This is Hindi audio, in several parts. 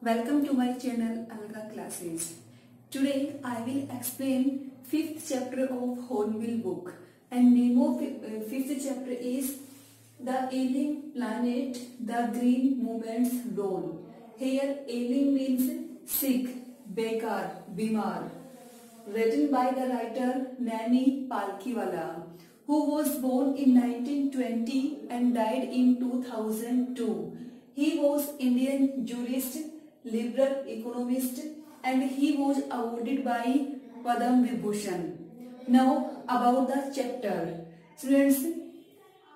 Welcome to my channel Alga Classes. Today I will explain 5th chapter of Hornbill book, and name of 5th chapter is The Alien Planet, The Green Movement's Role. Here alien means sick, bekar, bimar. Written by the writer Naini Palkhiwala, who was born in 1920 and died in 2002. He was Indian jurist, liberal economist, and he was awarded by Padam Vibhushan. Now about the chapter. Students,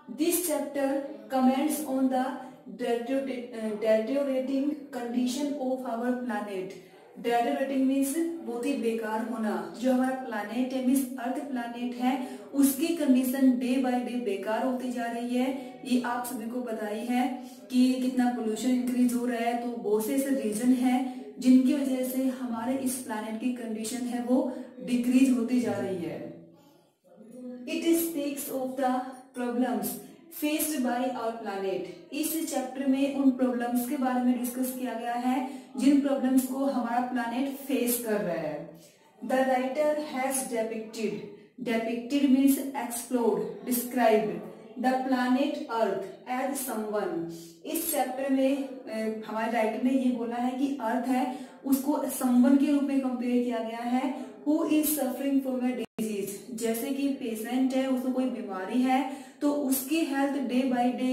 this chapter comments on the deteriorating condition of our planet. Deteriorating means बहुत ही बेकार होना. जो हमारा प्लानेट है मीन्स अर्थ प्लानेट है, उसकी कंडीशन डे बाय डे बेकार होती जा रही है. ये आप सभी को पता ही है कि कितना पोल्यूशन इंक्रीज हो रहा है. तो बहुत से ऐसे रीजन है जिनकी वजह से हमारे इस प्लानेट की कंडीशन है वो डिक्रीज होती जा रही है. It speaks of the problems faced by our planet. इस चैप्टर में उन प्रॉब्लम्स के बारे में डिस्कस किया गया है जिन प्रॉब्लम्स को हमारा प्लानेट फेस कर रहा है. The writer has depicted means explored, described the planet earth as someone. इस चैप्टर में हमारे राइटर ने ये बोला है कि अर्थ है उसको समवन के रूप में कंपेयर किया गया है. Who is suffering from a disease, जैसे कि पेशेंट है उसको कोई बीमारी है तो उसकी हेल्थ डे बाय डे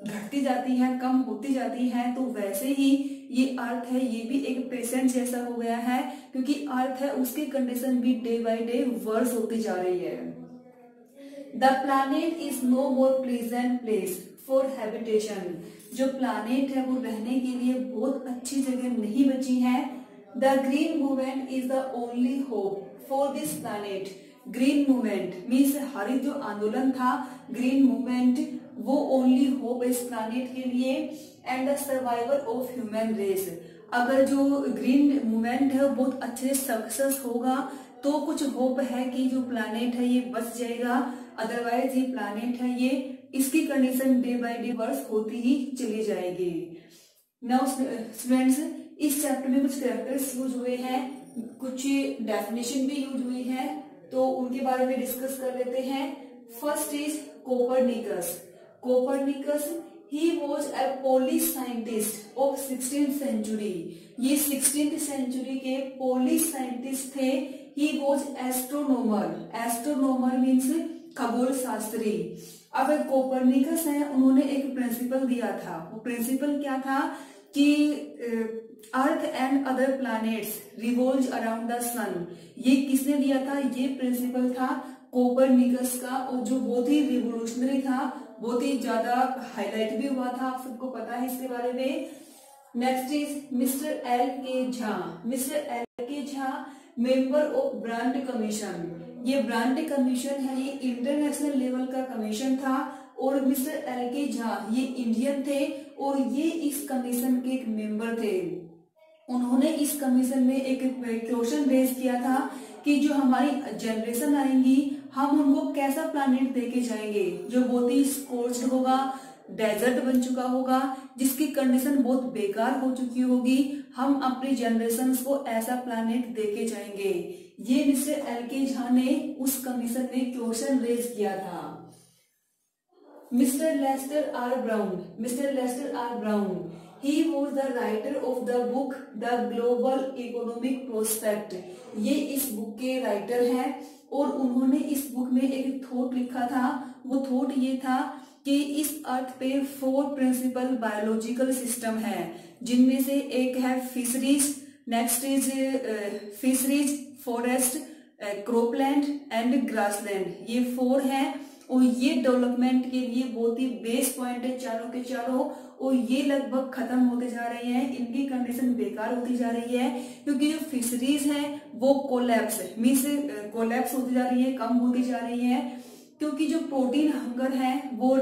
घटती जाती है, कम होती जाती है. तो वैसे ही ये अर्थ है ये भी एक पेशेंट जैसा हो गया है, क्योंकि अर्थ है उसकी कंडीशन भी डे बाय डे वर्स होती जा रही है. The planet is no more pleasant place for habitation. जो प्लैनेट है वो रहने के लिए बहुत अच्छी जगह नहीं बची है. The green movement is the only hope for this planet. Green movement means हरित जो आंदोलन था, ग्रीन मूवमेंट वो ओनली होप इस प्लैनेट के लिए. And the survival of human race. अगर जो ग्रीन मूवमेंट है वो बहुत अच्छे से सक्सेस होगा तो कुछ होप है कि जो प्लैनेट है ये बच जाएगा. अदरवाइज ये प्लैनेट है ये इसकी condition day by day worse होती ही चली जाएगी. नाउ स्टूडेंट्स, इस चैप्टर में कुछ कैरेक्टर्स यूज हुए हैं, कुछ डेफिनेशन भी यूज हुई है, तो उनके बारे में डिस्कस कर लेते हैं. First is Copernicus. Copernicus he was a Polish scientist of 16th century. ये 16th सेंचुरी के पोलिश साइंटिस्ट थे. He was astronomer. Astronomer means खगोल शास्त्री. अब कोपरनिकस है, उन्होंने एक प्रिंसिपल दिया था. वो प्रिंसिपल क्या था कि earth and other planets revolve around the sun. ये किसने दिया था? ये प्रिंसिपल था कोपरनिकस का, और जो बहुत ही रिवोल्यूशनरी था, बहुत ही ज्यादा हाईलाइट भी हुआ था. आप सबको पता है इसके बारे में. नेक्स्ट इज मिस्टर एल के झा. मिस्टर एल के Jha member of brand commission. ये ब्रांड कमीशन है, ये इंटरनेशनल लेवल का कमीशन था, और मिस्टर एल के झा ये इंडियन थे और ये इस कमीशन के एक मेंबर थे. उन्होंने इस कमीशन में एक क्वेश्चन रेज किया था कि जो हमारी जनरेशन आएंगी हम उनको कैसा प्लैनेट देके जाएंगे जो बहुत ही स्कोर्च्ड होगा, डेजर्ट बन चुका होगा, जिसकी कंडीशन बहुत बेकार हो चुकी होगी. हम अपनी जनरेशन को ऐसा प्लैनेट देके जाएंगे. ये मिस्टर एल के झा ने उस कमीशन में क्वेश्चन रेज किया था. Mister Lester R Brown. Mister Lester R Brown he was the writer of the book The Global Economic Prospect. ये इस बुक के राइटर हैं और उन्होंने इस बुक में एक थॉट लिखा था. वो थॉट ये था कि इस अर्थ पे 4 प्रिंसिपल बायोलॉजिकल सिस्टम है, जिनमें से एक है fisheries, next is fisheries, forest, cropland and grassland. ये 4 हैं और ये डेवलपमेंट के लिए बहुत ही बेस पॉइंट है चारों के चारों, और ये लगभग खत्म होते जा रहे हैं. इनकी कंडीशन बेकार होती जा रही है क्योंकि जो फिशरीज हैं वो कोलैप्स मीन्स कोलैप्स होती जा रही है, कम होती जा रही है, क्योंकि जो प्रोटीन हंगर है वो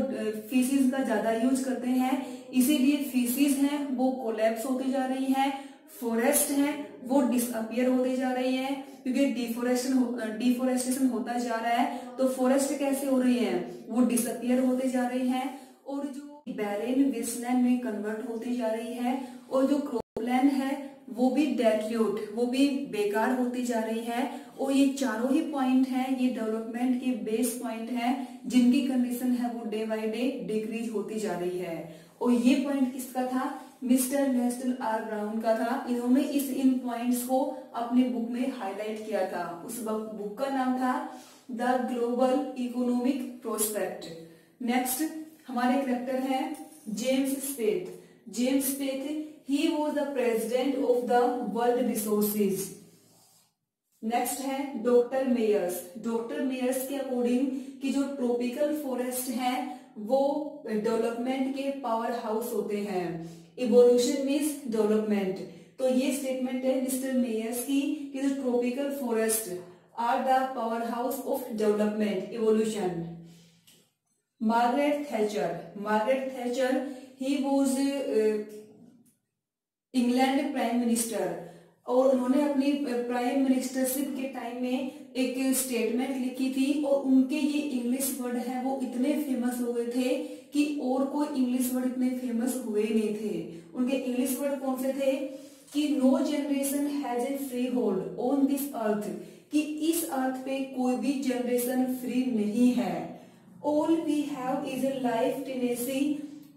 फिशेज का ज्यादा यूज करते हैं, इसीलिए फिशेज हैं वो कोलैप्स होती जा रही है. फॉरेस्ट है वो डिसअपियर होते जा रही है क्योंकि डिफोरेस्टेशन होता जा रहा है. तो फॉरेस्ट कैसे हो रही है? वो डिसअपियर होते जा रही है. और जो बैरेन वेस्टलैंड में कन्वर्ट होती जा रही है और जो क्रॉपलैंड है वो भी डेट्यूट, वो भी बेकार होती जा रही है। और ये चारों ही पॉइंट हैं, ये डेवलपमेंट के बेस पॉइंट हैं जिनकी कंडीशन है वो डे बाय डे डिक्रीज होती जा रही है। और ये पॉइंट किसका था? मिस्टर लेस्टर आर ब्राउन का था। इन्होंने इन पॉइंट्स को अपने बुक में हाईलाइट किया था। उस बुक का नाम था the global economic prospect. Next हमारे करेक्टर हैं James Speth. James Speth he was the president of the World Resources. Next है डॉक्टर मेयर्स। डॉक्टर मेयर्स के अकॉर्डिंग कि जो ट्रॉपिकल फॉरेस्ट है वो डेवलपमेंट के पावर हाउस होते हैं। Evolution means development. तो ये स्टेटमेंट है मिस्टर मेयर्स की कि जो tropical forest are the power house of development evolution. Margaret Thatcher. Margaret Thatcher he was England prime minister और उन्होंने अपनी प्राइम मिनिस्टरशिप के टाइम में एक स्टेटमेंट लिखी थी और उनके ये इंग्लिश वर्ड है वो इतने फेमस हो गए थे कि और कोई इंग्लिश वर्ड इतने फेमस हुए नहीं थे। उनके इंग्लिश वर्ड कौन से थे कि no generation has a free hold on this earth, कि इस अर्थ पे कोई भी जनरेशन फ्री नहीं है। All we have is a life tenancy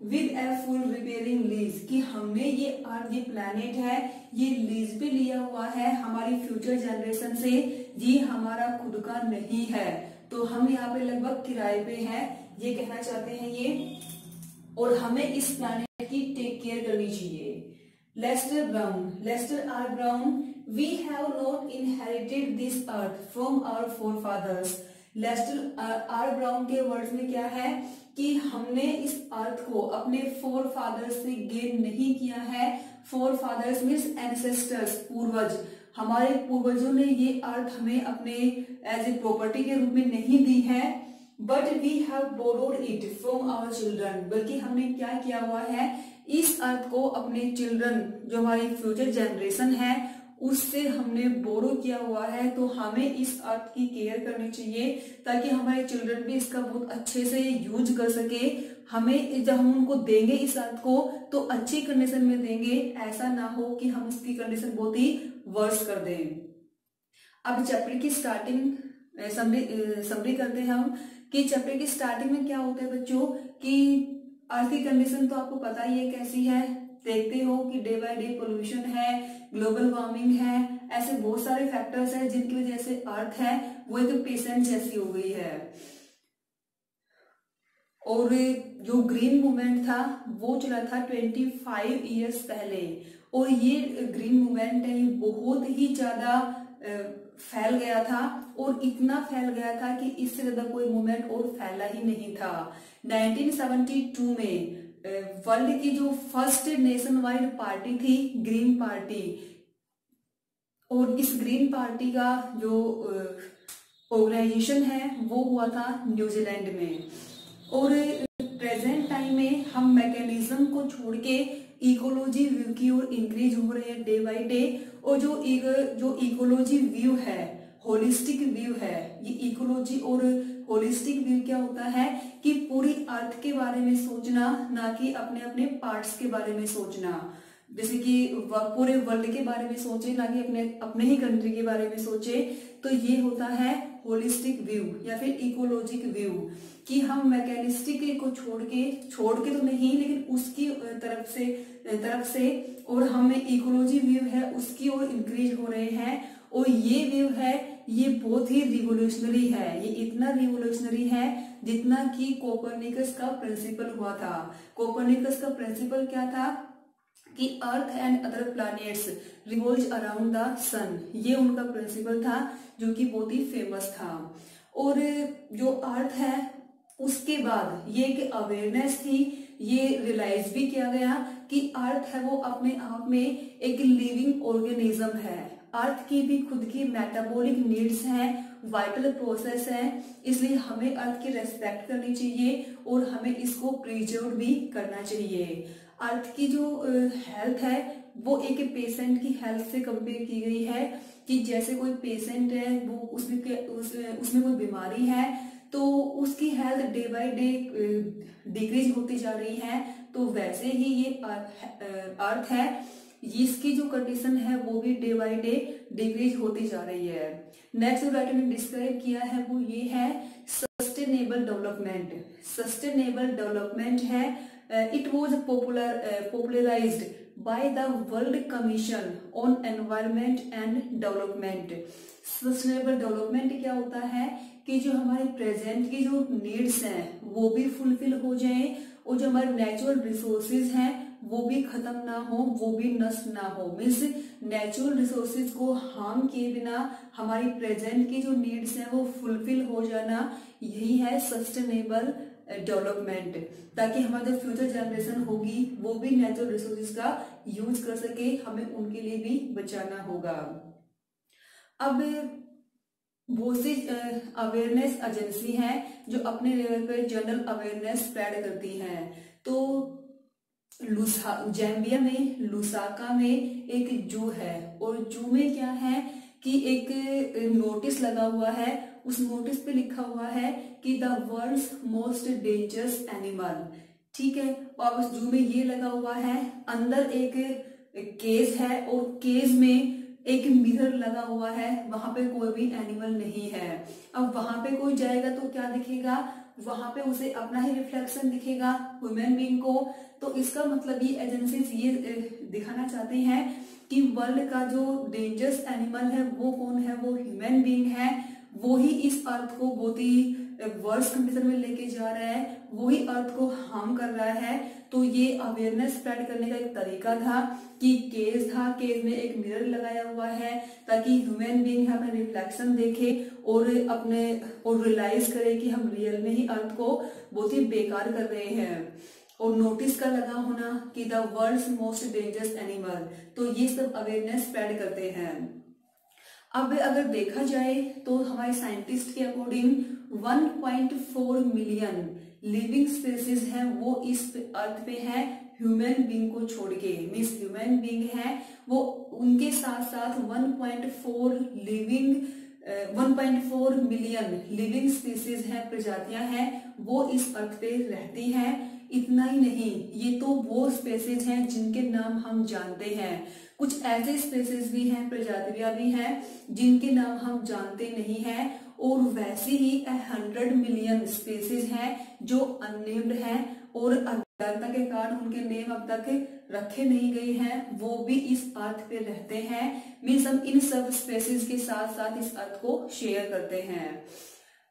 with a full repairing lease, कि हमने ये अर्थ ये प्लैनेट है ये लीज पे लिया हुआ है हमारी फ्यूचर जनरेशन से, ये हमारा खुद का नहीं है। तो हम यहाँ पे लगभग किराए पे हैं, ये कहना चाहते हैं ये, और हमें इस प्लैनेट की टेक केयर करनी चाहिए। Lester Brown. Lester R Brown we have not inherited this earth from our forefathers. Lester R Brown के वर्ड्स में क्या है कि हमने इस अर्थ को अपने फोर फादर्स से गेन नहीं किया है। फोर फादर्स मीन्स एंसेस्टर्स, पूर्वज। हमारे पूर्वजों ने ये अर्थ हमें अपने एज ए प्रॉपर्टी के रूप में नहीं दी है, but we have borrowed it from our children, बल्कि हमने क्या किया हुआ है इस अर्थ को अपने चिल्ड्रन जो हमारी फ्यूचर जनरेशन है उससे हमने बोरो किया हुआ है। तो हमें इस अर्थ की केयर करनी चाहिए ताकि हमारे चिल्ड्रन भी इसका बहुत अच्छे से यूज कर सके। हमें जब हम उनको देंगे इस अर्थ को तो अच्छी कंडीशन में देंगे, ऐसा ना हो कि हम उसकी कंडीशन बहुत ही वर्स कर दें। अब चैप्टर की स्टार्टिंग समरी करते हैं हम कि चैप्टर की स्टार्टिंग में क्या होता है बच्चों कि अर्थ की कंडीशन तो आपको पता ही है कैसी है। देखते हो कि डे बाय डे पोल्यूशन है, ग्लोबल वार्मिंग है, ऐसे बहुत सारे फैक्टर्स हैं जिनकी वजह से अर्थ है वो एक पेशेंट जैसी हो गई है। और जो ग्रीन मूवमेंट था वो चला था 25 इयर्स पहले, और ये ग्रीन मूवमेंट है ये बहुत ही ज्यादा फैल गया था, और इतना फैल गया था कि इससे ज्यादा कोई मूवमेंट और फैला ही नहीं था। 1972 में वर्ल्ड की जो फर्स्ट नेशन वाइड पार्टी थी ग्रीन पार्टी, और इस ग्रीन पार्टी का जो ऑर्गेनाइजेशन है वो हुआ था न्यूजीलैंड में। और प्रेजेंट टाइम में हम मैकेनिज्म को छोड़ के इकोलॉजी व्यू की ओर इंक्रीज हो रहे हैं डे बाय डे। और जो इकोलॉजी व्यू है, होलिस्टिक व्यू है, ये इकोलॉजी और होलिस्टिक व्यू क्या होता है कि पूरी अर्थ के बारे में सोचना, ना कि अपने अपने पार्ट्स के बारे में सोचना। जैसे कि पूरे वर्ल्ड के बारे में सोचे, ना कि अपने ही कंट्री के बारे में सोचे। तो ये होता है होलिस्टिक व्यू या फिर इकोलॉजिक व्यू, कि हम मैकेनिस्टिक को छोड़ के तो नहीं, लेकिन उसकी तरफ से और हमें इकोलॉजी व्यू है उसकी ओर इंक्रीज हो रहे हैं। और ये व्यू है ये बहुत ही रिवोल्यूशनरी है, ये इतना रिवोल्यूशनरी है जितना कि कोपरनिकस का प्रिंसिपल हुआ था। कोपरनिकस का प्रिंसिपल क्या था कि earth and other planets revolve around the sun, ये उनका प्रिंसिपल था जो कि बहुत ही फेमस था। और जो अर्थ है उसके बाद ये एक अवेयरनेस थी, ये रियलाइज भी किया गया कि अर्थ है वो अपने आप में एक लिविंग ऑर्गेनिज्म है। अर्थ की भी खुद की मेटाबॉलिक नीड्स हैं, वाइटल प्रोसेस है, इसलिए हमें अर्थ की रेस्पेक्ट करनी चाहिए और हमें इसको प्रिजर्व भी करना चाहिए। अर्थ की जो हेल्थ है वो एक पेशेंट की हेल्थ से कंपेयर की गई है कि जैसे कोई पेशेंट है वो उसमें कोई बीमारी है तो उसकी health day by day decrease होती जा रही है। तो वैसे ही ये अर्थ है, इसकी जो कंडीशन है वो भी डे बाय डे डिक्रीज होती जा रही है। नेक्स्ट जो राइटर ने डिस्क्राइब किया है वो ये है सस्टेनेबल डेवलपमेंट। सस्टेनेबल डेवलपमेंट है, it was popularized by the World Commission on Environment and Development। Sustainable development क्या होता है कि जो हमारे प्रेजेंट की जो नीड्स हैं वो भी फुलफिल हो जाए और जो हमारे नेचुरल रिसोर्सेज हैं वो भी खत्म ना हो, वो भी नष्ट ना हो। मीन्स नेचुरल रिसोर्सेज को हार्म किए बिना हमारी प्रेजेंट की जो नीड्स हैं वो फुलफिल हो जाना, यही है सस्टेनेबल डेवलपमेंट, ताकि हमारी जो फ्यूचर जनरेशन होगी वो भी नेचुरल रिसोर्सेज का यूज कर सके, हमें उनके लिए भी बचाना होगा। अब बहुत सी अवेयरनेस एजेंसी हैं जो अपने लेवल पे जनरल अवेयरनेस स्प्रेड करती हैं। तो जैम्बिया में लुसाका में एक जू है और जू में क्या है कि एक नोटिस लगा हुआ है, उस नोटिस पे लिखा हुआ है कि the world's most dangerous animal. ठीक है, और उस जू में ये लगा हुआ है, अंदर एक केज है और केज में एक मिरर लगा हुआ है, वहां पे कोई भी एनिमल नहीं है। अब वहां पे कोई जाएगा तो क्या दिखेगा, वहां पे उसे अपना ही रिफ्लेक्शन दिखेगा, ह्यूमन बीइंग को। तो इसका मतलब ये एजेंसीज ये दिखाना चाहते हैं कि वर्ल्ड का जो डेंजरस एनिमल है वो कौन है, वो ह्यूमन बीइंग है। वो ही इस अर्थ को बहुत ही वर्स्ट कंडीशन में लेके जा रहा है, वही अर्थ को हार्म कर रहा है। तो ये अवेयरनेस स्प्रेड करने का एक तरीका था कि केज था, केज में एक मिरर लगाया हुआ है ताकि ह्यूमन बीइंग अपना रिफ्लेक्शन देखे और रियलाइज करे कि हम रियल में ही अर्थ को बहुत ही बेकार कर रहे हैं। और नोटिस का लगा होना कि the world's most dangerous animal, तो ये सब अवेयरनेस स्प्रेड करते हैं। अब अगर देखा जाए तो हमारे साइंटिस्ट के अकॉर्डिंग 1.4 मिलियन लिविंग स्पीसीज हैं वो इस अर्थ पे है, ह्यूमन बीइंग को छोड़ के। मीन्स ह्यूमन बीइंग है वो, उनके साथ साथ 1.4 मिलियन लिविंग स्पीसीज हैं, प्रजातियां हैं, वो इस अर्थ पे रहती हैं। इतना ही नहीं, ये तो वो स्पीसीज हैं जिनके नाम हम जानते हैं, कुछ ऐसे स्पीसीज भी हैं, प्रजातियां भी हैं जिनके नाम हम जानते नहीं हैं, और वैसे ही 100 मिलियन स्पीसीज हैं जो अननेम्ड हैं और अज्ञानता के कारण उनके नेम अब तक रखे नहीं गए हैं, वो भी इस अर्थ पे रहते हैं। मीन्स हम इन सब स्पीसीज के साथ साथ इस अर्थ को शेयर करते हैं।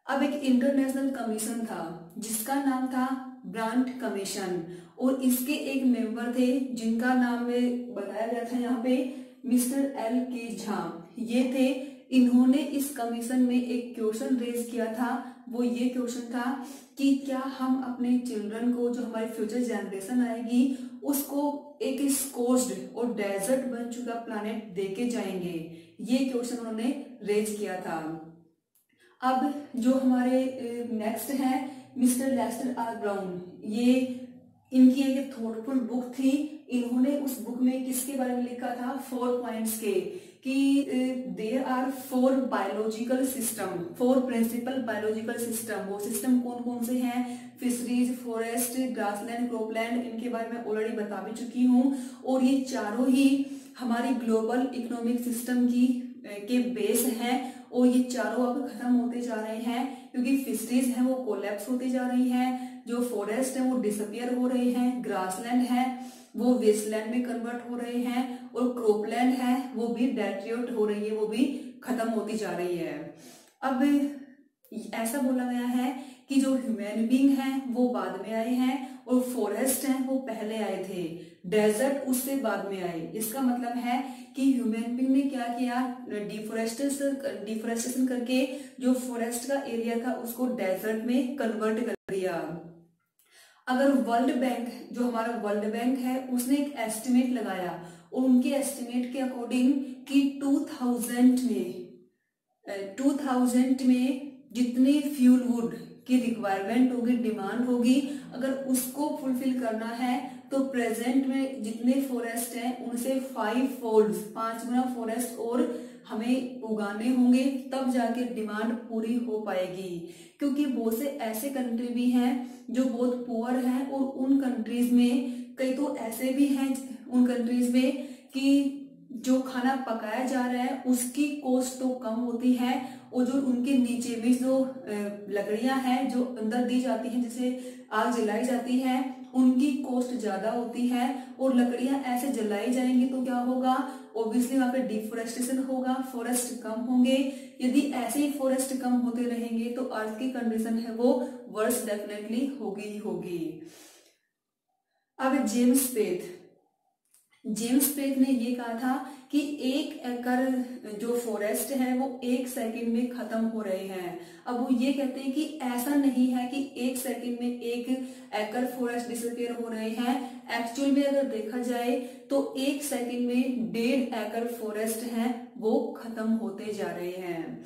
अब एक इंटरनेशनल कमीशन था जिसका नाम था ब्रांड कमीशन, और इसके एक मेंबर थे जिनका नाम में बताया गया था यहाँ पे मिस्टर L.K. झा, ये थे। इन्होंने इस कमीशन में एक क्वेश्चन रेज किया था, वो ये क्वेश्चन था कि क्या हम अपने चिल्ड्रन को, जो हमारी फ्यूचर जनरेशन आएगी, उसको एक स्कोर्स्ड और डेजर्ट बन चुका प्लैनेट देके जाएंगे। ये क्वेश्चन उन्होंने रेज किया था। अब जो हमारे नेक्स्ट है मिस्टर लेस्टर आर ब्राउन, ये इनकी एक थॉटफुल बुक थी। इन्होंने उस बुक में किसके बारे में लिखा था, 4 पॉइंट्स के, कि there are 4 biological system, 4 principal biological system. वो सिस्टम कौन कौन से हैं, फिशरीज, फॉरेस्ट, ग्रासलैंड, क्रॉपलैंड, इनके बारे में ऑलरेडी बता भी चुकी हूँ। और ये चारों ही हमारी ग्लोबल इकोनॉमिक सिस्टम की के बेस हैं, और ये चारों अब खत्म होते जा रहे हैं क्योंकि फिशरीज हैं वो कोलैप्स होती जा रही हैं, जो फॉरेस्ट है वो डिसअपियर हो रहे हैं, ग्रासलैंड है वो वेस्टलैंड में कन्वर्ट हो रहे हैं, और क्रॉपलैंड है वो भी डेट्रियोट हो रही है, वो भी खत्म होती जा रही है। अब ऐसा बोला गया है कि जो ह्यूमन बीइंग हैं वो बाद में आए हैं और फॉरेस्ट हैं वो पहले आए थे, डेजर्ट उससे बाद में आए। इसका मतलब है कि ह्यूमन बीइंग ने क्या किया, डिफोरेस्टेशन करके जो फॉरेस्ट का एरिया था उसको डेजर्ट में कन्वर्ट कर दिया। अगर वर्ल्ड बैंक, जो हमारा वर्ल्ड बैंक है, उसने एक एस्टिमेट लगाया और उनके एस्टिमेट के अकॉर्डिंग कि 2000 में जितनी फ्यूल वुड की रिक्वायरमेंट होगी, डिमांड होगी, अगर उसको फुलफिल करना है तो प्रेजेंट में जितने फॉरेस्ट हैं उनसे 5 गुना फॉरेस्ट और हमें उगाने होंगे, तब जाके डिमांड पूरी हो पाएगी। क्योंकि बहुत से ऐसे कंट्री भी हैं जो बहुत पुअर हैं, और उन कंट्रीज में कई तो ऐसे भी हैं उन कंट्रीज में कि जो खाना पकाया जा रहा है उसकी कॉस्ट तो कम होती है, और जो उनके नीचे भी जो लकड़ियां हैं जो अंदर दी जाती हैं, जैसे आग जलाई जाती है, उनकी कॉस्ट ज्यादा होती है। और लकड़ियां ऐसे जलाई जाएंगी तो क्या होगा, ऑब्वियसली वहां पे डिफोरेस्टेशन होगा, फॉरेस्ट कम होंगे। यदि ऐसे ही फॉरेस्ट कम होते रहेंगे तो अर्थ की कंडीशन है वो वर्स डेफिनेटली होगी ही होगी। अब जेम्स पेथ ने ये कहा था कि 1 एकड़ जो फॉरेस्ट है वो 1 सेकंड में खत्म हो रहे हैं। अब वो ये कहते हैं कि ऐसा नहीं है कि 1 सेकंड में 1 एकड़ फॉरेस्ट डिसअपियर हो रहे हैं। एक्चुअल में अगर देखा जाए तो 1 सेकंड में 1.5 एकड़ फॉरेस्ट है वो खत्म होते जा रहे हैं।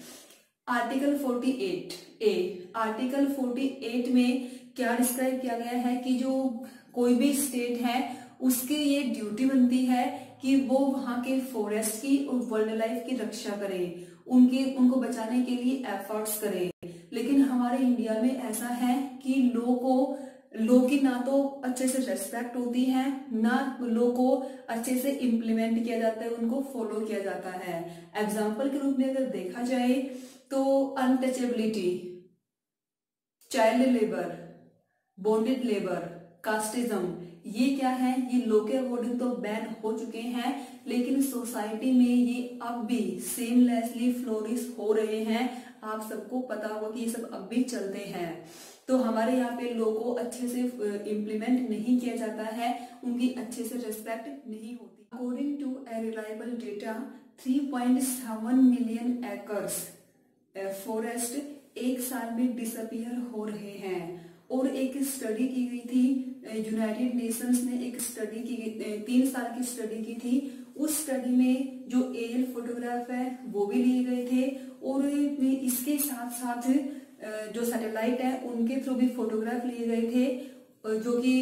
आर्टिकल 48 में क्या डिस्क्राइब किया गया है कि जो कोई भी स्टेट है उसकी ये ड्यूटी बनती है कि वो वहां के फॉरेस्ट की और वाइल्ड लाइफ की रक्षा करे, उनको बचाने के लिए एफर्ट्स करे। लेकिन हमारे इंडिया में ऐसा है कि लॉ की ना तो अच्छे से रेस्पेक्ट होती है, ना लॉ को अच्छे से इम्प्लीमेंट किया जाता है, उनको फॉलो किया जाता है। एग्जाम्पल के रूप में अगर देखा जाए तो untouchability, child labour, bonded labour, casteism, ये क्या है, ये लॉ के अकॉर्डिंग तो बैन हो चुके हैं, लेकिन सोसाइटी में ये अब भी सेमलेसली फ्लोरिश हो रहे हैं। आप सबको पता होगा कि ये सब अब भी चलते हैं। तो हमारे यहाँ पे लॉ को अच्छे से इम्प्लीमेंट नहीं किया जाता है, उनकी अच्छे से रिस्पेक्ट नहीं होती। According to a reliable data 3.7 million acres forest 1 साल में डिसअपियर हो रहे हैं। और एक स्टडी की गई थी, यूनाइटेड नेशंस ने एक स्टडी की 3 साल की स्टडी की थी। उस स्टडी में जो एरियल फोटोग्राफ है वो भी लिए गए थे, और इसके साथ साथ जो सैटेलाइट है उनके थ्रू भी फोटोग्राफ लिए गए थे, जो कि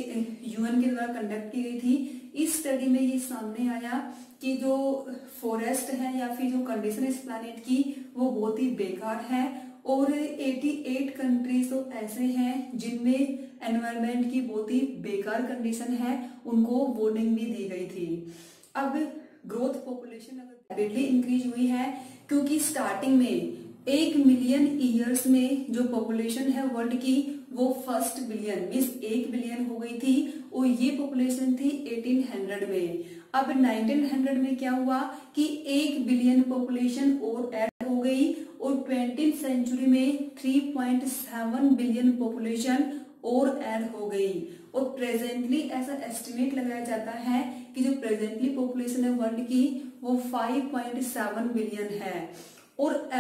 यूएन के द्वारा कंडक्ट की गई थी। इस स्टडी में ये सामने आया कि जो फॉरेस्ट है या फिर जो कंडीशन इस प्लैनेट की वो बहुत ही बेकार है, और 88 कंट्रीज तो ऐसे हैं जिनमें एनवायरनमेंट की बहुत ही बेकार कंडीशन है, उनको वार्निंग भी दी गई थी। अब ग्रोथ पॉपुलेशन अगर रैपिडली इंक्रीज हुई है, क्योंकि स्टार्टिंग में 1 मिलियन ईयर्स में जो पॉपुलेशन है वर्ल्ड की वो फर्स्ट बिलियन मीन्स 1 बिलियन हो गई थी, और ये पॉपुलेशन थी 1800 में। अब 1900 में क्या हुआ कि 1 बिलियन पॉपुलेशन और ऐड हो गई, और 20th सेंचुरी में 3.7 बिलियन पॉपुलेशन और ऐड हो गई। और प्रेजेंटली ऐसा एस्टिमेट लगाया जाता है कि जो प्रेजेंटली पॉपुलेशन है वर्ल्ड की वो 5.7 बिलियन है। और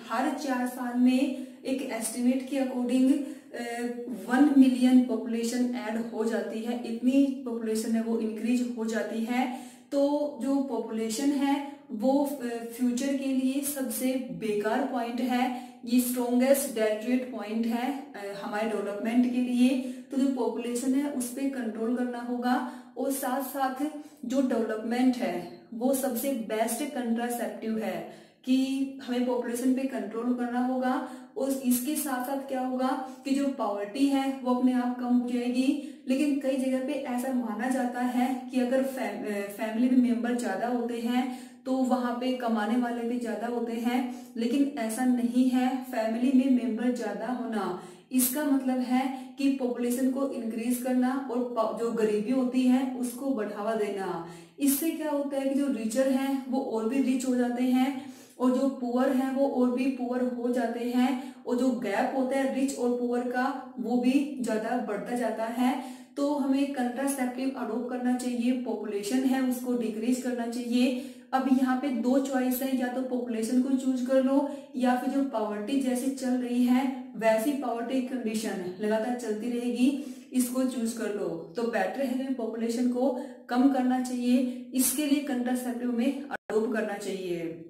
हर 4 साल में एक एस्टिमेट के अकॉर्डिंग 1 मिलियन पॉपुलेशन ऐड हो जाती है, इतनी पॉपुलेशन है वो इंक्रीज हो जाती है। तो जो पॉपुलेशन है वो फ्यूचर के लिए सबसे बेकार पॉइंट है, ये स्ट्रॉन्गेस्ट डेटरेट पॉइंट है हमारे डेवलपमेंट के लिए। तो जो पॉपुलेशन है उस पर कंट्रोल करना होगा, और साथ साथ जो डेवलपमेंट है वो सबसे बेस्ट कंट्रासेप्टिव है कि हमें पॉपुलेशन पे कंट्रोल करना होगा। और इसके साथ साथ क्या होगा कि जो पॉवर्टी है वो अपने आप कम हो जाएगी। लेकिन कई जगह पे ऐसा माना जाता है कि अगर फैमिली में मेंबर ज्यादा होते हैं तो वहां पे कमाने वाले भी ज्यादा होते हैं, लेकिन ऐसा नहीं है। फैमिली में मेंबर ज्यादा होना इसका मतलब है कि पॉपुलेशन को इंक्रीज करना और जो गरीबी होती है उसको बढ़ावा देना। इससे क्या होता है कि जो रिचर हैं वो और भी रिच हो जाते हैं, और जो पुअर हैं वो और भी पुअर हो जाते हैं, और जो गैप होता है रिच और पुअर का वो भी ज्यादा बढ़ता जाता है। तो हमें कंट्रासेप्टिव अडॉप्ट करना चाहिए, पॉपुलेशन है उसको डिक्रीज करना चाहिए। अब यहाँ पे 2 चॉइस है, या तो पॉपुलेशन को चूज कर लो या फिर जो पॉवर्टी जैसे चल रही है वैसी पॉवर्टी कंडीशन लगातार चलती रहेगी, इसको चूज कर लो। तो बेटर है हमें पॉपुलेशन को कम करना चाहिए, इसके लिए कंट्रासेप्टिव में अडॉप्ट करना चाहिए।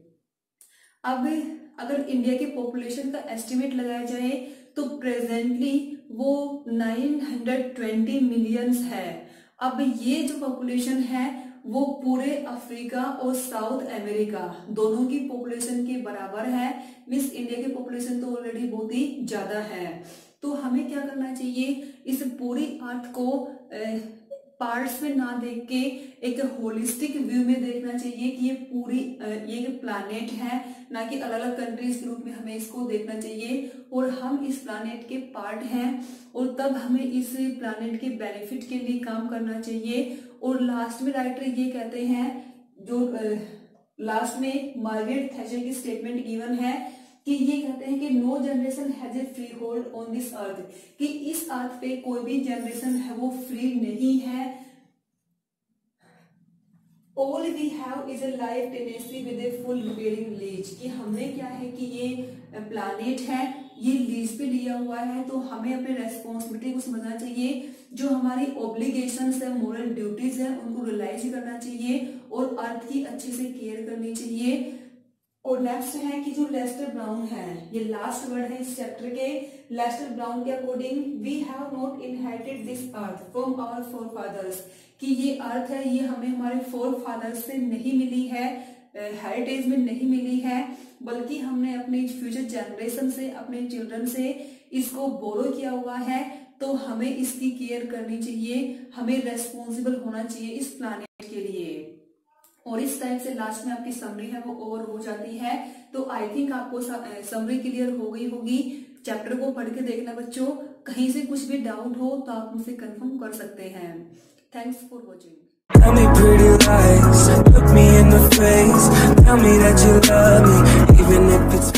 अब अगर इंडिया की पॉपुलेशन का एस्टिमेट लगाया जाए तो प्रेजेंटली वो 920 मिलियंस है। अब ये जो पॉपुलेशन है वो पूरे अफ्रीका और साउथ अमेरिका दोनों की पॉपुलेशन के बराबर है। मींस इंडिया की पॉपुलेशन तो ऑलरेडी बहुत ही ज्यादा है। तो हमें क्या करना चाहिए, इस पूरी अर्थ को पार्ट्स में ना देख के एक होलिस्टिक व्यू में देखना चाहिए कि ये पूरी ये प्लैनेट है, ना कि अलग अलग कंट्रीज के रूप में हमें इसको देखना चाहिए। और हम इस प्लैनेट के पार्ट हैं और तब हमें इस प्लैनेट के बेनिफिट के लिए काम करना चाहिए। और लास्ट में राइटर ये कहते हैं, जो लास्ट में मार्गरेट थैचर की स्टेटमेंट गिवन है कि ये कहते हैं कि no generation has a free hold on this earth, कि इस अर्थ पे कोई भी जनरेशन है वो फ्री नहीं है। All we have is a life tenancy with a full bearing lease, कि हमें क्या है कि ये प्लैनेट है, ये लीज पे लिया हुआ है, तो हमें अपने रेस्पॉन्सिबिलिटी को समझना चाहिए। जो हमारी ऑब्लिगेशंस है, मोरल ड्यूटीज है, उनको रियलाइज करना चाहिए और अर्थ की अच्छे से केयर करनी चाहिए। और नेक्स्ट है कि जो लेस्टर ब्राउन है, ये लास्ट वर्ड है इस चैप्टर के। लेस्टर ब्राउन के according we have not inherited this earth from our forefathers, कि ये अर्थ है ये हमें हमारे फोरफादर्स से नहीं मिली है, हेरिटेज में नहीं मिली है, बल्कि हमने अपने फ्यूचर जनरेशन से, अपने चिल्ड्रन से इसको बोरो किया हुआ है। तो हमें इसकी केयर करनी चाहिए, हमें रेस्पॉन्सिबल होना चाहिए इस प्लैनेट के लिए। और इस टाइप से लास्ट में आपकी समरी है वो ओवर हो जाती है। तो आई थिंक आपको समरी क्लियर हो गई होगी। चैप्टर को पढ़ के देखना बच्चों, कहीं से कुछ भी डाउट हो तो आप मुझसे कंफर्म कर सकते हैं। Thanks for watching. Tell me pretty lies, look me in the face, tell me that you love me, even if it's